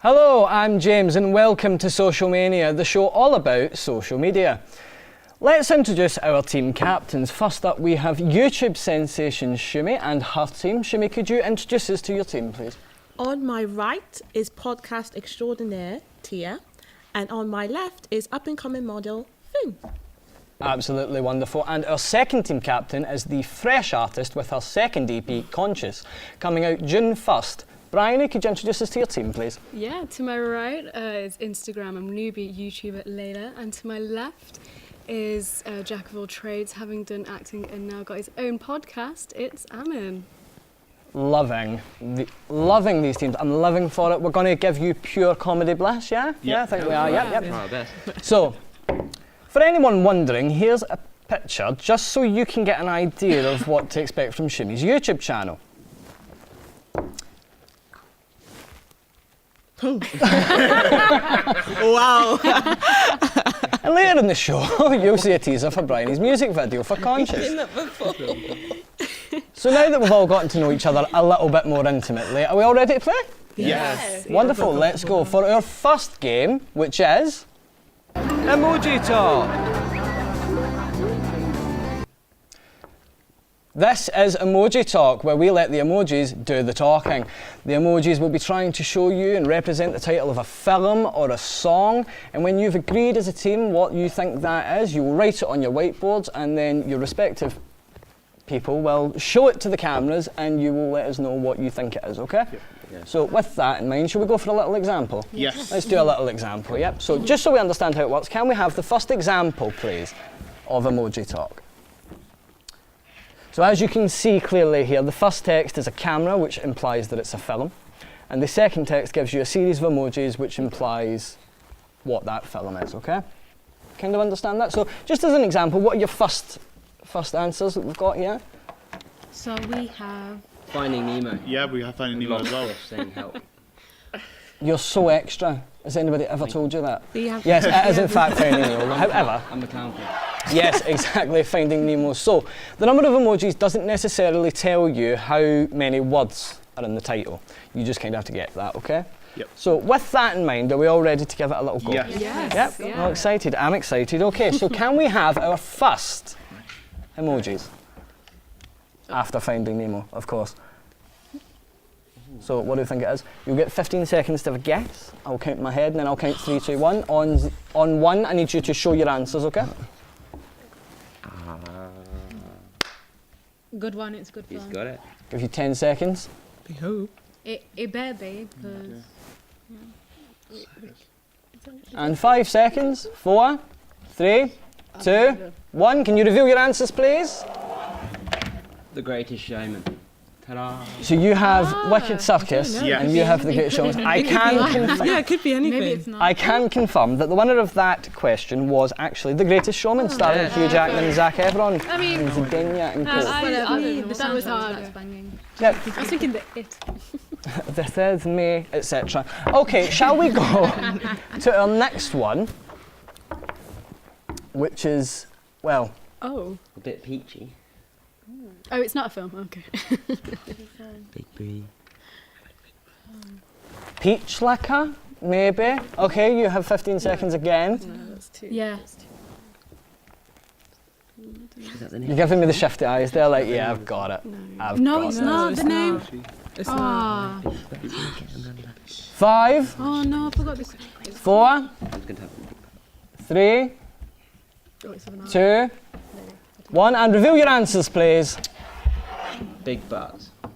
Hello, I'm James and welcome to Social Mania, the show all about social media. Let's introduce our team captains. First up we have YouTube sensation Shumi and her team. Shumi, could you introduce us to your team, please? On my right is podcast extraordinaire Tia, and on my left is up-and-coming model Finn. Absolutely wonderful. And our second team captain is the fresh artist with her second EP, Conscious, coming out June 1st. Bryony, could you introduce us to your team, please? Yeah, to my right is Instagram and newbie YouTuber Layla, and to my left is Jack of all trades, having done acting and now got his own podcast. It's Amin. Loving these teams. I'm living for it. We're going to give you pure comedy bliss, yeah? Yep. Yeah, I think we are. Yep. Try our best. So, for anyone wondering, here's a picture just so you can get an idea of what to expect from Shumi's YouTube channel. Wow! And later in the show, you'll see a teaser for Bryony's music video for Conscious. So now that we've all gotten to know each other a little bit more intimately, are we all ready to play? Yes. Wonderful, let's go for our first game, which is... Emoji Talk. This is Emoji Talk, where we let the emojis do the talking. The emojis will be trying to show you and represent the title of a film or a song, and when you've agreed as a team what you think that is, you will write it on your whiteboards, and then your respective people will show it to the cameras and you will let us know what you think it is, okay? Yep. Yeah. So with that in mind, shall we go for a little example? Yes. Let's do a little example, yep. So just so we understand how it works, can we have the first example, please, of Emoji Talk? So as you can see clearly here, the first text is a camera, which implies that it's a film. And the second text gives you a series of emojis, which implies what that film is, okay? Kind of understand that? So just as an example, what are your first answers that we've got here? So we have... Finding Nemo. Yeah, we have Finding Nemo as well. Saying help. You're so extra. Has anybody ever told you that? We have Yes, it is in fact Finding Nemo. However, I'm a clown. yes, exactly, Finding Nemo. So, the number of emojis doesn't necessarily tell you how many words are in the title. You just kind of have to get that, okay? Yep. So, with that in mind, are we all ready to give it a little go? Yes. Yes. Yep, all excited. I'm excited. Okay, so can we have our first emojis? After Finding Nemo, of course. So, what do you think it is? You'll get 15 seconds to have a guess. I'll count in my head and then I'll count 3, 2, 1. On one, I need you to show your answers, okay? Good one, it's good He's fun. got it. Give you 10 seconds. We hope. It better be, because... And 5 seconds. 4, 3, 2, 1. Can you reveal your answers, please? The Greatest Showman. Ta-da. So you have Wicked Circus Yeah. and you have The Greatest Showman. Yeah, it could be anything. Maybe it's not. I can confirm that the winner of that question was actually The Greatest Showman, starring Hugh Jackman and Zac Efron. I mean, and Zendaya and Co. that was hard. Yep. I was thinking that it. The third May, etc. Okay, shall we go to our next one, which is, well, Oh. A bit peachy. Oh, it's not a film, okay. Big bee. peach liquor, maybe. Okay, you have 15 seconds again. No, that's too. Yeah. Is that the You're name? giving me the shifty eyes. They're like, yeah, I've got it. I've No, got it's it. not the name. It's Ah. 5, Oh no, I forgot this. 4, I was going to have 3, Oh, it's 2, 1, and reveal your answers, please. Big butts. And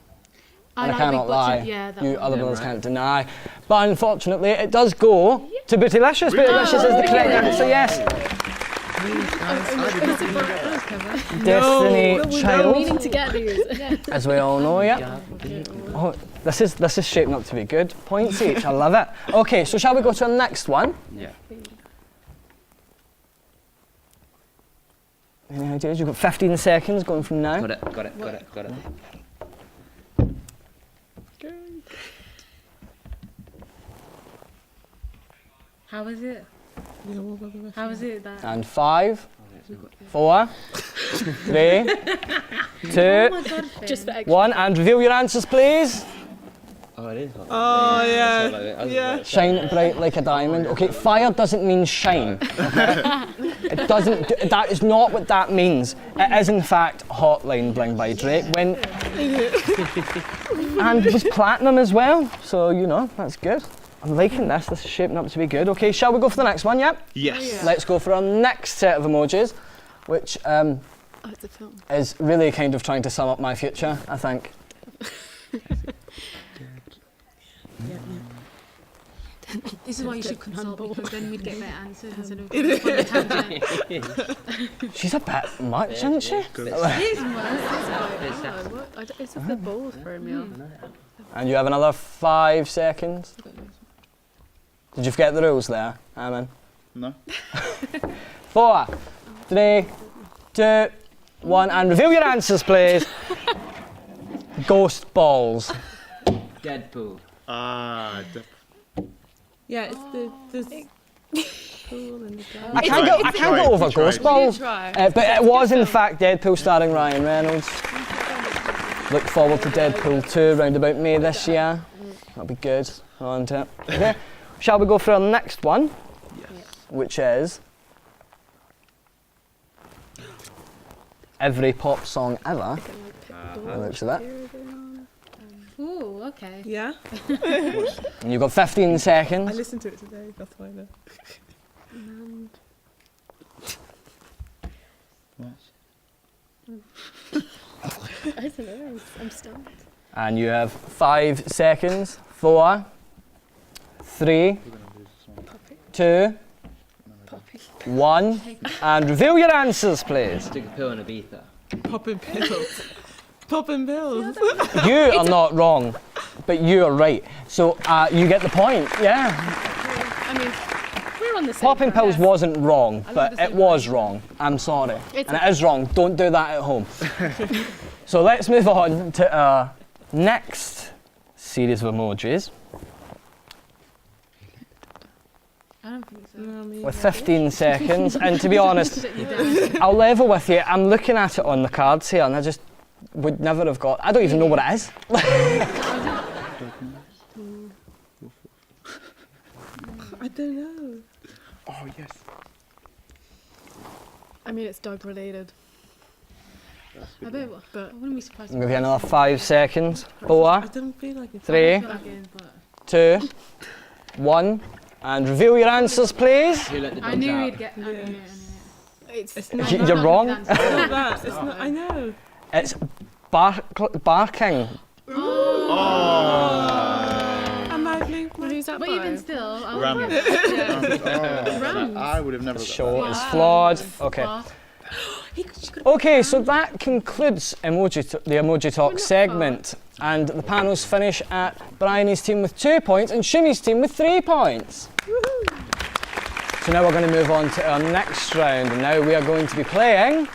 I like cannot Big lie. Butcher, yeah, that You one. other Yeah, brothers right. can't deny. But unfortunately, it does go to Bootylicious. Bootylicious is the correct answer, yes. Destiny I'm Child, meaning to get these. as we all know, yeah. Oh, this is shaping up to be good. Points each, I love it. Okay, so shall we go to our next one? Yeah. Any ideas? You've got 15 seconds going from now. Got it. How is it? How is it that? And 5, 4, 3, 2, Just for extra. 1, and reveal your answers, please. Oh, Oh, it is hot. Oh, yeah. Yeah. Shine bright like a diamond. Okay, fire doesn't mean shine. Okay? It doesn't. That is not what that means. It is in fact Hotline Bling by Drake. And it was platinum as well. So you know that's good. I'm liking this. This is shaping up to be good. Okay, shall we go for the next one? Yep. Yes. Let's go for our next set of emojis, which Oh, it's a film. is really kind of trying to sum up my future, I think. This is why you should consult, because then we'd get better answers instead of going on a tangent. She's a bit much, isn't she? It is much. It's just the balls throwing me off. And you have another 5 seconds. Did you forget the rules there, Amen? No. 4, 3, 2, 1, and reveal your answers, please. Ghost balls. Deadpool. Ah, Yeah, it's the pool and the guy. I can't go over ghost balls. But it was in fact Deadpool starring Ryan Reynolds. Look forward to Deadpool 2 round about May this year. That'll be good. On to it. Okay. Shall we go for our next one? yes. Which is every pop song ever. It looks at that. Ooh, okay. Yeah, And you've got 15 I seconds. listened to it today. That's why I know. I don't know. I'm stumped. And you have 5 seconds. 4, 3, 2, 1, and reveal your answers, please. Took a pill in Ibiza. Popping pills. Popping pills. You are not wrong, but you are right. So you get the point, yeah. I mean, we're on the same. Popping page. pills wasn't wrong, love but the it same was page. wrong. I'm sorry. It's And it is wrong. Don't do that at home. So let's move on to our next series of emojis. I don't think so. No, me With neither. 15 seconds, and to be honest, Sit you down. I'll level with you. I'm looking at it on the cards here, and I just would never have got. I don't even know what it is. I don't know. Oh, yes. I mean, it's dog related, I bet what? but I wouldn't be surprised. I'll give you another 5 seconds. 4, I don't feel like it's 3, I feel like it is, but 2, 1, and reveal your answers, please. Who let the I dogs knew out? we'd get. I knew it. it's It's not You're that. wrong. It's not that. It's not. I know. It's barking. Imagine. who's that But by? even still, I would Ram. Rams. I would have never The got show that. is flawed. Okay. But Okay, so that concludes the Emoji Talk not segment. And the panels finish at Bryony's team with 2 points and Shumi's team with 3 points. So now we're going to move on to our next round. And now we are going to be playing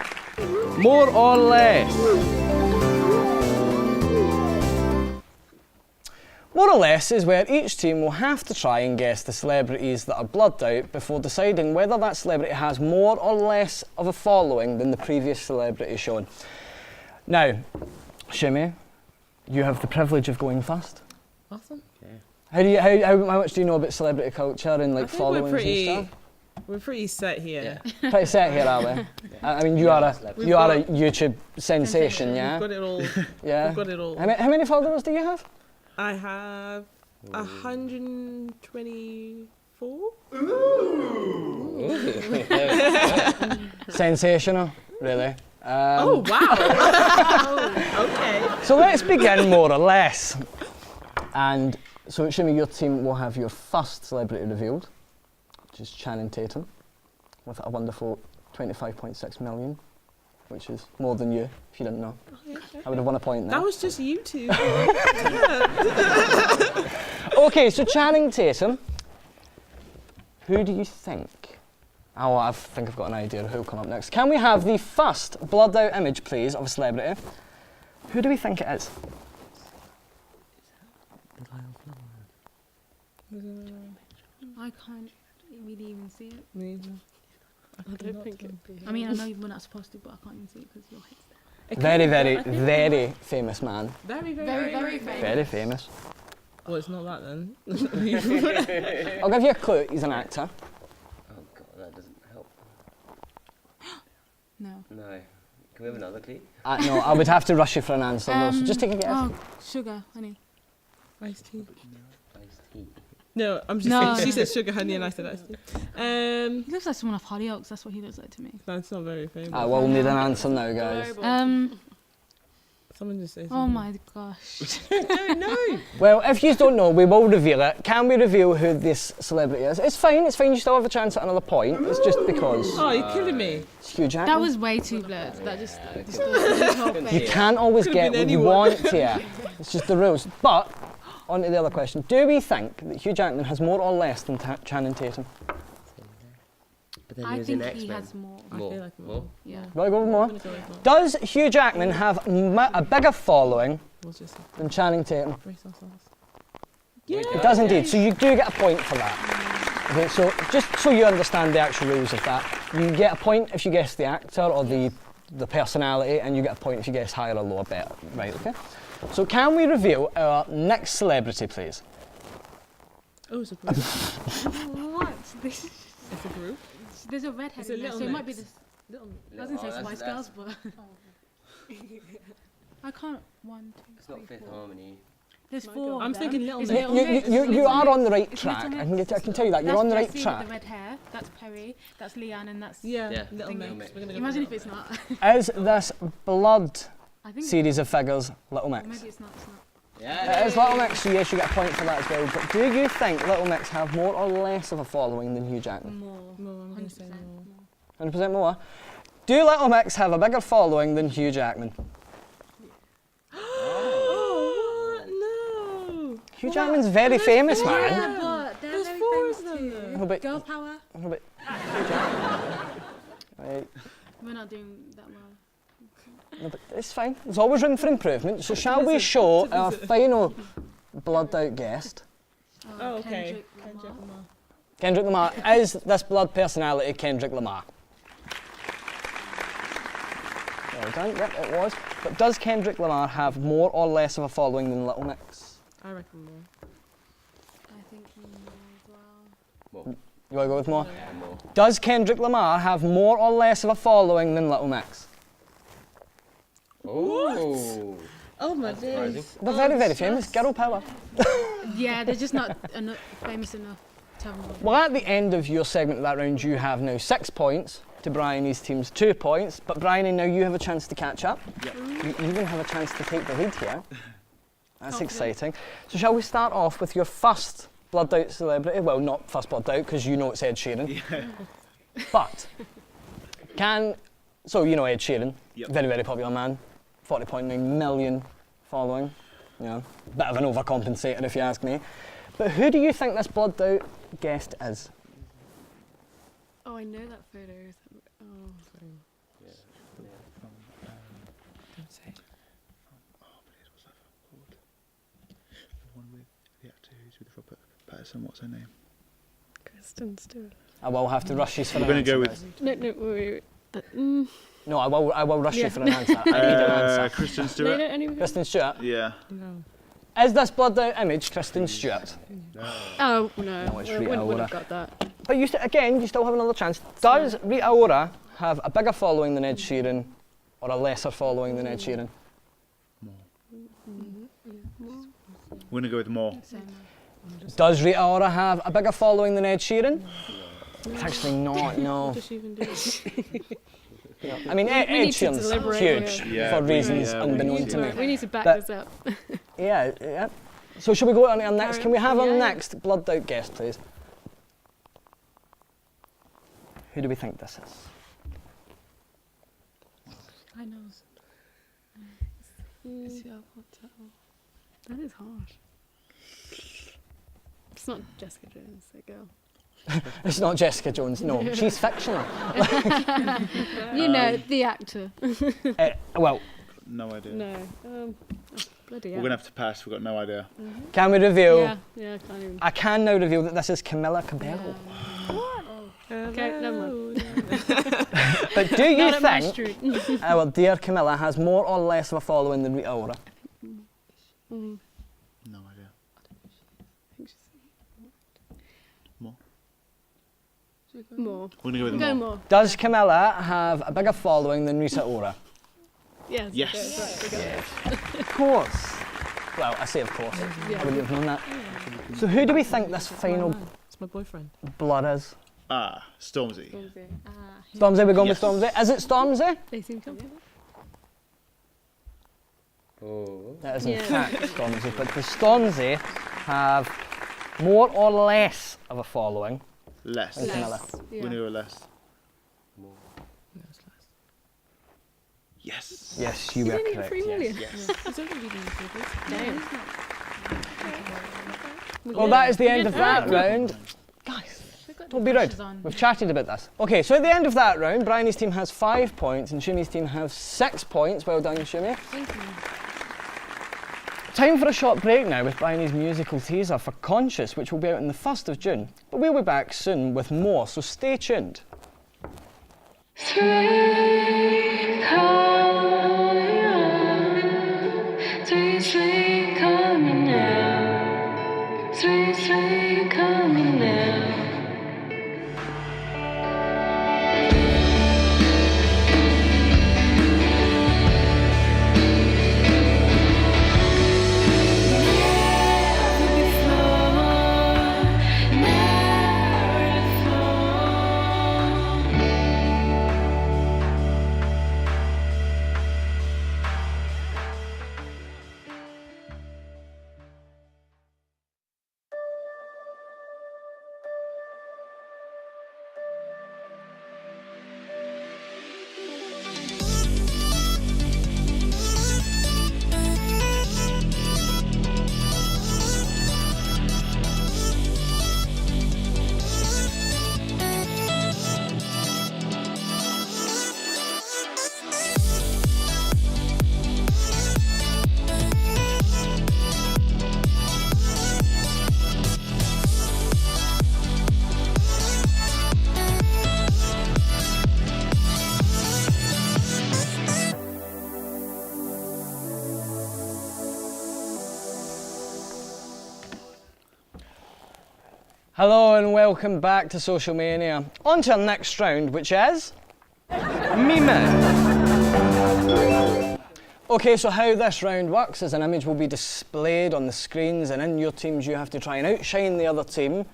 More or Less. More or Less is where each team will have to try and guess the celebrities that are blooded out before deciding whether that celebrity has more or less of a following than the previous celebrity shown. Now, Shumi, you have the privilege of going first. Awesome. How much do you know about celebrity culture and like I think followings and stuff? we're pretty set here. Pretty set here, are we? I mean, you are a YouTube sensation, yeah? We've got it all. Yeah. We've got it all. How many followers do you have? I have 124. Sensational, really. Oh wow! Okay. So let's begin more or less. And so, Shumi, your team will have your first celebrity revealed, which is Channing Tatum, with a wonderful 25.6 million, which is more than you, if you didn't know. I would have won a point there. That was just you two. Okay, so Channing Tatum, who do you think? Oh, I think I've got an idea of who'll come up next. Can we have the first blood out image, please, of a celebrity? Who do we think it is? I can't really even see it. I don't think it'd be. I mean, I know we're not supposed to, but I can't even see it because your head's there. Very, very, very famous man. Very Very famous. Very famous. Well, it's not that then. I'll give you a clue. He's an actor. Oh god, that doesn't help. No. No. Can we have another clue? No, I would have to rush you for an answer though, so just take a guess. Oh, sugar, honey. Iced tea. Iced tea. No, I'm just No. saying. She said sugar, honey, and I said iced tea. He looks like someone off Hollyoaks. That's what he looks like to me. That's not very famous. We'll need an answer now, guys. Someone just says. Oh my gosh. No. Well, if you don't know, we will reveal it. Can we reveal who this celebrity is? It's fine, you still have a chance at another point. It's just because Oh, you're killing me. it's Hugh Jackman. That was way too blurred. That just distorted his whole You face. can't always Could've get been what you anyone. want here. It's just the rules. But, on to the other question. Do we think that Hugh Jackman has more or less than Channing Tatum? But then he I was in think he X-Men. has more. I feel like more. Yeah. Will I go with more? I'm gonna go with more. Does Hugh Jackman have a bigger following We'll just than Channing Tatum? brace ourselves. It does indeed. So you do get a point for that. Okay, so just so you understand the actual rules of that, you get a point if you guess the actor or the personality, and you get a point if you guess higher or lower better. Right, okay? So can we reveal our next celebrity, please? Oh, it's a group. What? This, It's a group. there's a redhead It's a in there, Little so it might be Mix. this. I was going to say Spice Girls, but. I can't. 1, 2, It's not 3, Fifth 4. Harmony. There's My 4. God. of I'm them. thinking Little Is Mix. it Little Mix? You are on the right It's track. Little I Mix. can tell you that. You're on the right Jessie track. with the red hair. That's Perry. That's Leanne, and that's. Yeah, Yeah. Little Thingy. Mix. We're gonna go Imagine with if it's not. Is this blood I think. series of figures Little Or Mix? maybe it's not. It's not. Yeah. It is Little Mix, so yes, you get a point for that as well. But do you think Little Mix have more or less of a following than Hugh Jackman? More. More, I'm gonna say 100% more. more. 100% more. Do Little Mix have a bigger following than Hugh Jackman? Oh, what? No. Hugh Jackman's very famous, man. Yeah, but they're There's very 4 famous of them too. though. No, but, Girl power. no, but Hugh Jackman. Right. We're not doing that well. No, but it's fine. There's always room for improvement. So shall we show our final blood out guest? Oh, okay. Kendrick Lamar. Kendrick Lamar. Is this blood personality Kendrick Lamar? Well done, yep, it was. But does Kendrick Lamar have more or less of a following than Little Mix? I reckon more. I think he as well. More. You want to go with more? Yeah, more. Does Kendrick Lamar have more or less of a following than Little Mix? Oh. Oh my Surprising. days. They're very, very famous. Girl power. Yeah, they're just not famous enough to have more. Well, at the end of your segment of that round, you have now 6 points to Bryony's team's 2 points. But Bryony, now you have a chance to catch up. Yep. You even have a chance to take the lead here. That's Confident. exciting. So shall we start off with your first blood out celebrity? Well, not first blood out, because you know it's Ed Sheeran. But so you know Ed Sheeran, Yep. very, very popular man, 40.9 million following. You know, bit of an overcompensator if you ask me. But who do you think this blood out guest is? Oh, I know that photo. Oh. Don't say. What's that film called? The one with the actor who's with Robert Pattinson. What's her name? Kristen Stewart. I will have to rush you for I'm an gonna answer. go guys. with wait. No, I will rush you Yeah. for an answer. I need an answer. Kristen They Stewart. don't anyway. Kristen Stewart. Yeah. No. Is this blood out image Kristen Stewart? Oh no, No, it's I Rita wouldn't Ora. have got that. But you again, you still have another chance. Does Rita Ora have a bigger following than Ed Sheeran, or a lesser following than Ed Sheeran? We're gonna go with more. Same. Does Rita Ora have a bigger following than Ed Sheeran? It's actually not, no. What does she even do? I mean, Ed need to Sheeran's deliberate, huge yeah. for reasons Yeah, unbeknown to me. We need to back But- this up. Yeah, yeah. So should we go on our next? Can we have our Yeah. next blood out guest, please? Who do we think this is? I know. That is hard. It's not Jessica Jones, that girl. It's not Jessica Jones, no. She's fictional. You know, the actor. Well, No idea. No. Bloody We're hell. gonna have to pass. We've got no idea. can we reveal? Yeah, I can't even. I can now reveal that this is Camilla Cabello. Okay, never mind. But do you Not at my think street. our dear Camilla has more or less of a following than Rita Ora? No idea. More. More. We're gonna go with Go more. more. Does Camilla have a bigger following than Rita Ora? Yes. Yes. Of course. Well, I say of course. I wouldn't have known that. So who do we think this final It's my boyfriend. blood is? Stormzy. Stormzy, we're going Yes. with Stormzy. Is it Stormzy? They seem confident. Oh. That is in fact Stormzy. But does Stormzy have more or less of a following? Less. than Camilla? We're gonna go with less. More. Yes. Yes, you You were didn't get correct. 3 million. Yes. He's only reading the papers. Damn. Well, that is the end of that round. Guys, don't be rude. pressure's on. We've chatted about this. Okay, so at the end of that round, Bryony's team has 5 points and Shumi's team has 6 points. Well done, Shumi. Thank you. Time for a short break now with Bryony's musical teaser for Conscious, which will be out on the 1st of June. But we'll be back soon with more, so stay tuned. Hello and welcome back to Social Mania. On to our next round, which is Meme. Okay, so how this round works is an image will be displayed on the screens, and in your teams you have to try and outshine the other team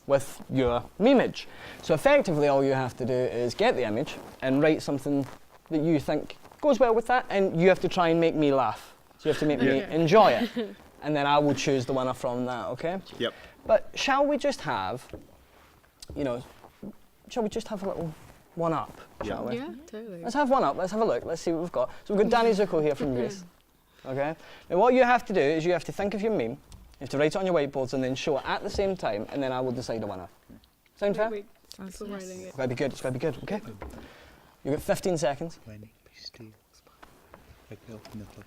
with your memeage. So effectively all you have to do is get the image and write something that you think goes well with that, and you have to try and make me laugh. So you have to make me enjoy it. And then I will choose the winner from that, okay? Yep. But shall we just have, shall we just have a little one up, shall we? Yeah, totally. Let's have one up, let's have a look, let's see what we've got. So we've got Danny Zuko here from Greece, okay? Now what you have to do is you have to think of your meme, you have to write it on your whiteboards and then show it at the same time, and then I will decide a winner. Sound fair? Wait, before writing it. It's gotta be good, okay? You've got 15 seconds. When be still. Like the ultimate of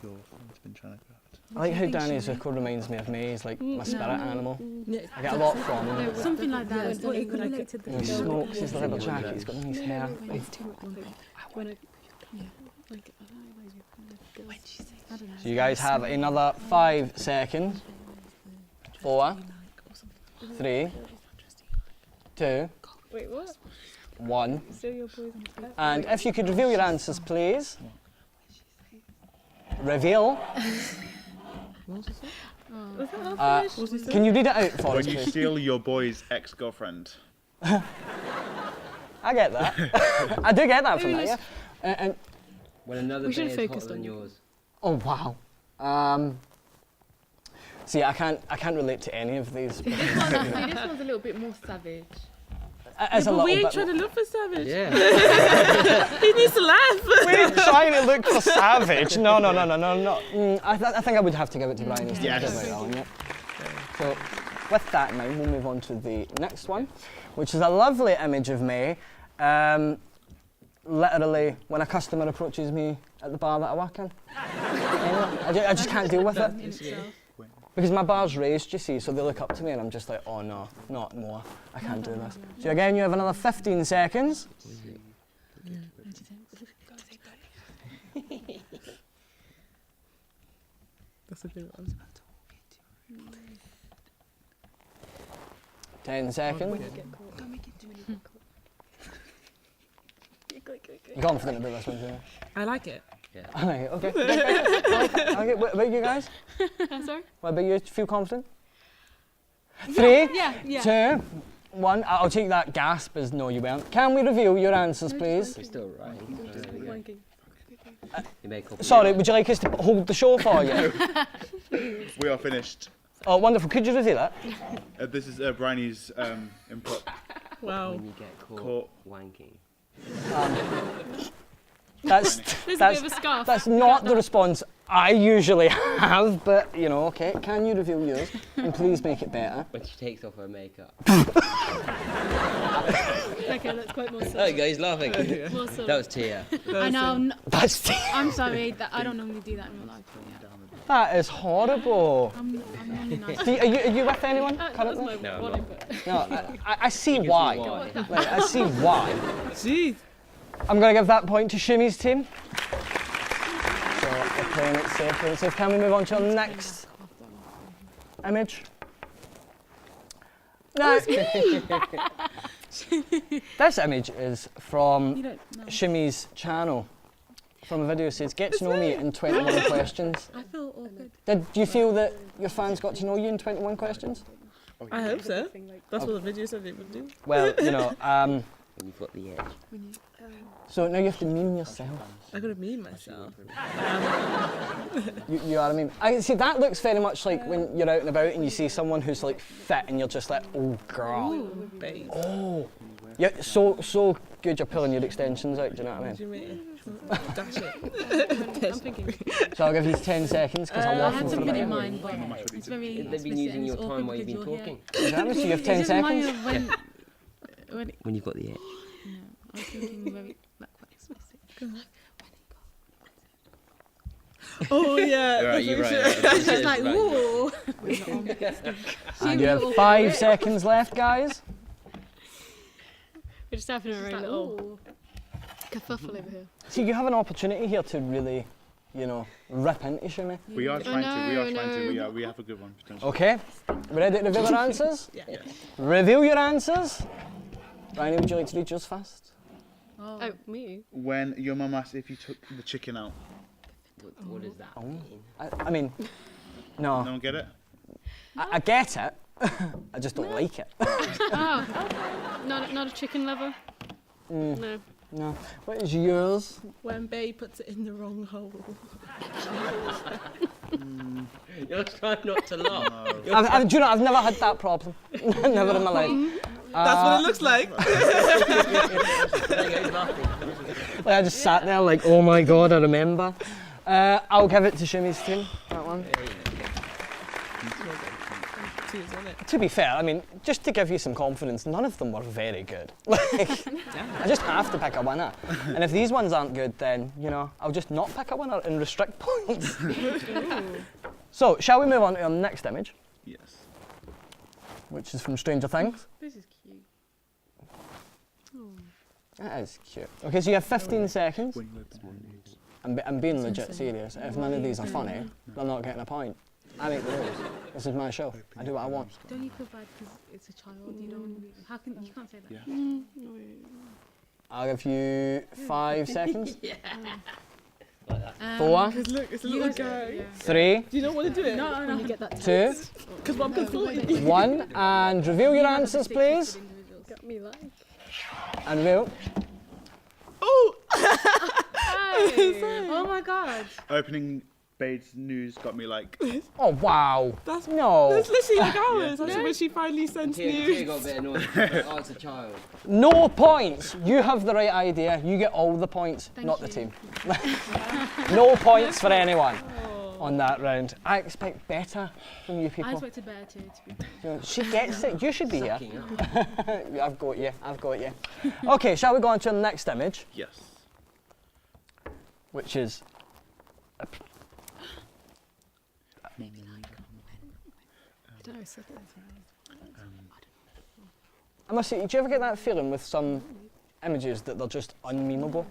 your phone's been trying to craft. I like how Danny Zuko reminds me of me, he's like my spirit animal. Yeah, I get a lot from him. Something like that. But it could relate to You know, he smokes his leather jacket, he's got nice hair. It's too much. When I, like, I don't know. So you guys have another 5 seconds. 4, 3, 2, Wait, what? 1. Still your poison. And if you could reveal your answers, please. Reveal. Can you read it out for us, When you please? steal your boy's ex-girlfriend. I get that. I do get that from that, yeah. And When another We day should is focus hotter than on you. yours. oh wow. See, I can't relate to any of these. This one's a little bit more savage. It's a but little we ain't bit trying to look for savage. Yeah. He needs to laugh. We're trying to look for savage. No. I think I would have to give it to Bryony. Yes. So, with that in mind, we'll move on to the next one, which is a lovely image of me. Literally, when a customer approaches me at the bar that I work in. I just can't deal with it. Because my bar's raised, you see, so they look up to me and I'm just like, oh no, not more. I can't do this. So again, you have another 15 seconds. That's a good one. 10 seconds. Don't make it too many get caught. You confident about this one, Jimmy? I like it. Okay. Okay. What about you guys? I'm sorry? What about you? Feel confident? 3, Yeah. 2, 1. I'll take that gasp as no, you weren't. Can we reveal your answers, please? You're still right. Wanking. You may copy. Sorry, would you like us to hold the show for you? We are finished. Oh, wonderful. Could you reveal it? This is Bryony's input. Wow. When you get Caught. wanking. That's There's a bit of a scarf. that's not the response I usually have, but you know, okay. Can you reveal yours? And please make it better. When she takes off her makeup. Okay, that's quite more Oh, subtle. guys laughing. More subtle. That was Tia. I know. That's I'm sorry. That I don't normally do that in real life. But yeah. that is horrible. I'm really nice. Are you with anyone That was currently? my No, one I'm input. No, I see You can see why. why. Like, I see why. Jeez. I'm going to give that point to Shumi's team. So we're playing it safe. So can we move on to our next image? No. This image is from Shumi's channel. From a video, it says, "Get to know me in 21 questions." I feel awkward. Did you feel that your fans got to know you in 21 questions? I hope so. That's what the video said it would do. Well, you know, When you've got the edge. so now you have to meme yourself. I gotta meme myself. You are a meme. I see, that looks very much like when you're out and about and you see someone who's like fit and you're just like, oh girl. Babe. Oh. Yeah, so good you're pulling your extensions out, do you know what I What do mean? you mean? Dash it. I'm thinking. So I'll give you 10 seconds because I'll I waffle had for to a put minute. in mine, but it's very. They've been explicit using and your it's time awkward while you've been because you're talking. Exactly, so you have 10 It's just mine seconds. of when When you've got the edge. no, I was thinking very like quite explicit. Oh yeah. You're right, you're right. It's just like ooh. And you have 5 seconds left, guys. We're just having our own little kerfuffle over here. So you have an opportunity here to really, you know, rip into Shumi. We are trying to. We are trying to. no. We have a good one potentially. Okay, we ready to reveal our answers? Yeah. Yes. Reveal your answers. Bryony, would you like to read yours first? Oh, me? When your mum asked if you took the chicken out. What does that mean? I mean, no, No one get it? I get it. I just don't like it. Oh, not a chicken lover? No. No. What is yours? When Babe puts it in the wrong hole. You're trying not to laugh. Do you know, I've never had that problem. Never in my life. That's what it looks like. Like, I just sat there like, oh my god, I remember. I'll give it to Shumi's team, that one. To be fair, I mean, just to give you some confidence, none of them were very good. Like, I just have to pick a winner. And if these ones aren't good, then, you know, I'll just not pick a winner and restrict points. So, shall we move on to our next image, Yes. which is from Stranger Things? This is cute. That is cute. Okay, so you have 15 seconds. When you open your news. I'm being legit serious. If none of these are funny, I'm not getting a point. I make the rules. This is my show. I do what I want. Don't you feel bad because it's a child? You don't. Want to be, how can you can't say that? Yeah. I'll give you 5 seconds. Um, 4, Look, it's a you little guys- guy. yeah. 3, Do you not want to do it? No, When you get that 2, Because I'm consulting you. 1, and reveal your answers, please. got me like. And reveal. Oh! Oh my god. Opening Bade's news got me like. Oh wow. That's No. That's literally like ours. That's when she finally sends Tia news. got a bit annoyed. Oh, it's a child. No points. You have the right idea. You get all the points, not the team. No points for anyone on that round. I expect better from you I people. expected better too. To be You know, she gets it. You should be here. Sucking up. I've got you. I've got you. Okay, shall we go on to the next image, Yes. which is I must say, do you ever get that feeling with some images that they're just unmemeable?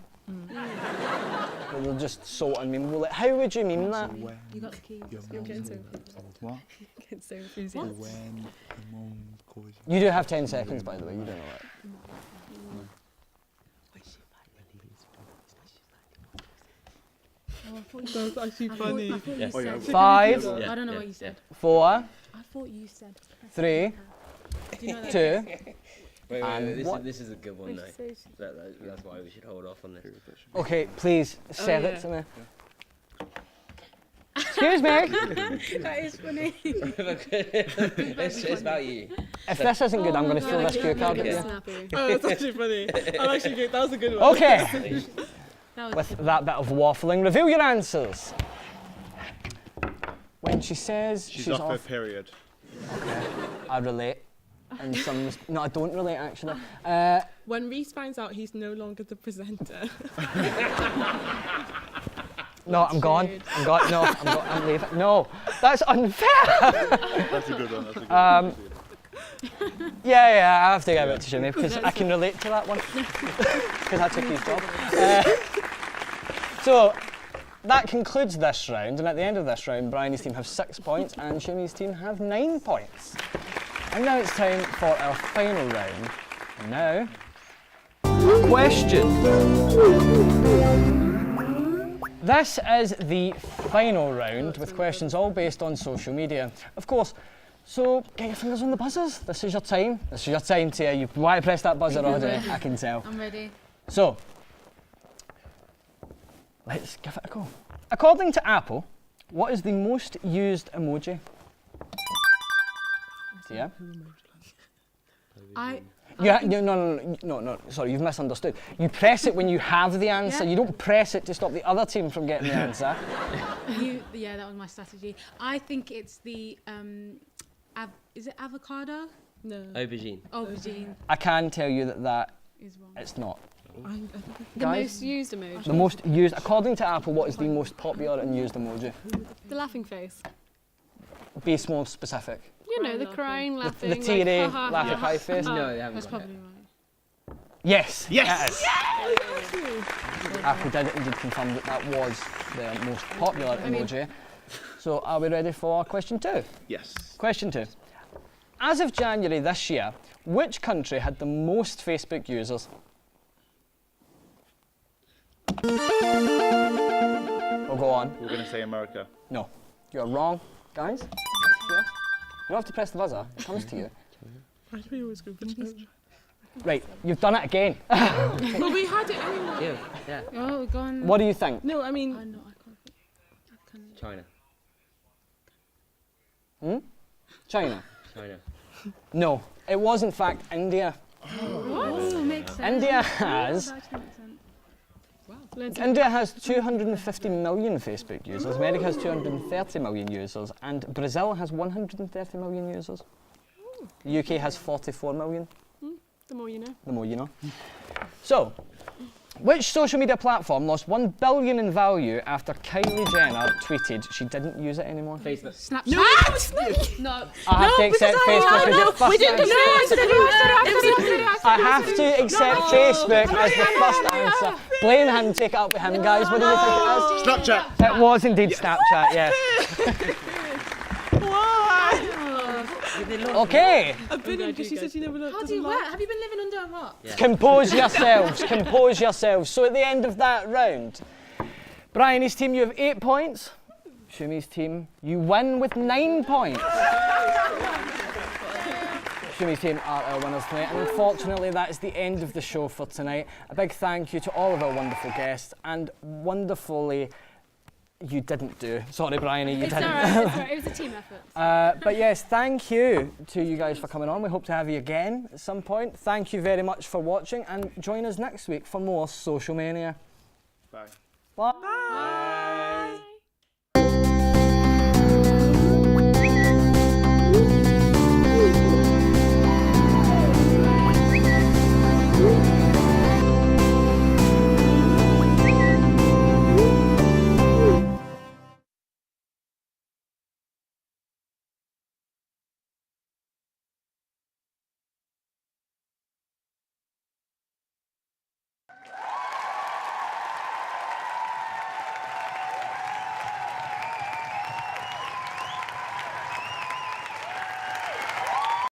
That they're just so unmemeable. Like, how would you meme that? When you got the keys. your You're getting so what? getting so enthusiastic. When your mum calls You do have 10 seconds, by the way. You don't know that. That's actually funny. I thought you said. 5, I don't know what you said. 4, I thought you said. 3, Do you know that? 2. Wait, And this, what? this is a good one, though. That's why we should hold off on this. Okay, please sell yeah. it to me. Excuse me. That is funny. It's about you. If this isn't good, I'm going to throw this cue card at you. Snappy. Oh, that's actually funny. I'm actually good. That was a good one. Okay, That was with that bit of waffling, reveal your answers. When she says She's off her period. I relate. And some, no, I don't relate actually. When Reese finds out he's no longer the presenter. No, I'm gone. I'm gone. No, I'm leaving. No, that's unfair. That's a good one. That's a good one. Yeah, I have to give it to Shumi because I can relate to that one. Because I took his job. So that concludes this round, and at the end of this round, Bryony's team have 6 points and Shumi's team have 9 points. And now it's time for our final round. And now, question. This is the final round with questions all based on social media. Of course, so get your fingers on the buzzers. This is your time. This is your time, Tia. You want to press that buzzer already, I can tell. I'm ready. So, let's give it a go. According to Apple, what is the most used emoji? Tia? No, sorry, you've misunderstood. You press it when you have the answer. Yeah. You don't press it to stop the other team from getting the answer. Yeah, that was my strategy. I think it's the is it avocado? No. Aubergine. Aubergine I can tell you that is wrong. it's not. The Guys? most used emoji. The most used, according to Apple, what is the most popular and used emoji? The laughing face. Be more specific. You know, Crying, the laughing. crying, laughing. The teary, like, ha, ha, laugh ha, at high face. No, they haven't That's got it. probably right. Yes, Yes! it is. Apple did indeed confirm that was their most popular emoji. So are we ready for question 2? Yes. Question 2. As of January this year, which country had the most Facebook users? We'll go on. We're going to say America. No, you're wrong, guys. Yes. You don't have to press the buzzer. It comes to you. Why do we always go for China? Right, you've done it again. But we had it anyway. Yeah. Oh, we're going. What do you think? No, I I mean, know. I can't. China. China? China. No, it was in fact India. Oh, makes sense. India has That actually makes sense. India has 250 million Facebook users, America has 230 million users, and Brazil has 130 million users. The UK has 44 million, The more you know. the more you know. So, which social media platform lost 1 billion in value after Kylie Jenner tweeted she didn't use it anymore? Facebook. Snapchat. No. I have to accept Facebook as your first answer. I have to accept Facebook as the first answer. Blame him, take it up with him, guys. What do you think it is? Snapchat. It was indeed Snapchat, yes. Okay, I've been in because she said she never looked. How do you work? Have you been living under a rock? compose yourselves, compose yourselves. So at the end of that round, Bryony's team, you have 8 points. Shumi's team, you win with 9 points. Shumi's team are our winners tonight, and unfortunately that is the end of the show for tonight. A big thank you to all of our wonderful guests, and wonderfully, you didn't do. Sorry, Bryony, you It's didn't. alright, it's alright. It was a team effort. But yes, thank you to you guys for coming on. We hope to have you again at some point. Thank you very much for watching, and join us next week for more Social Mania. Bye. Bye.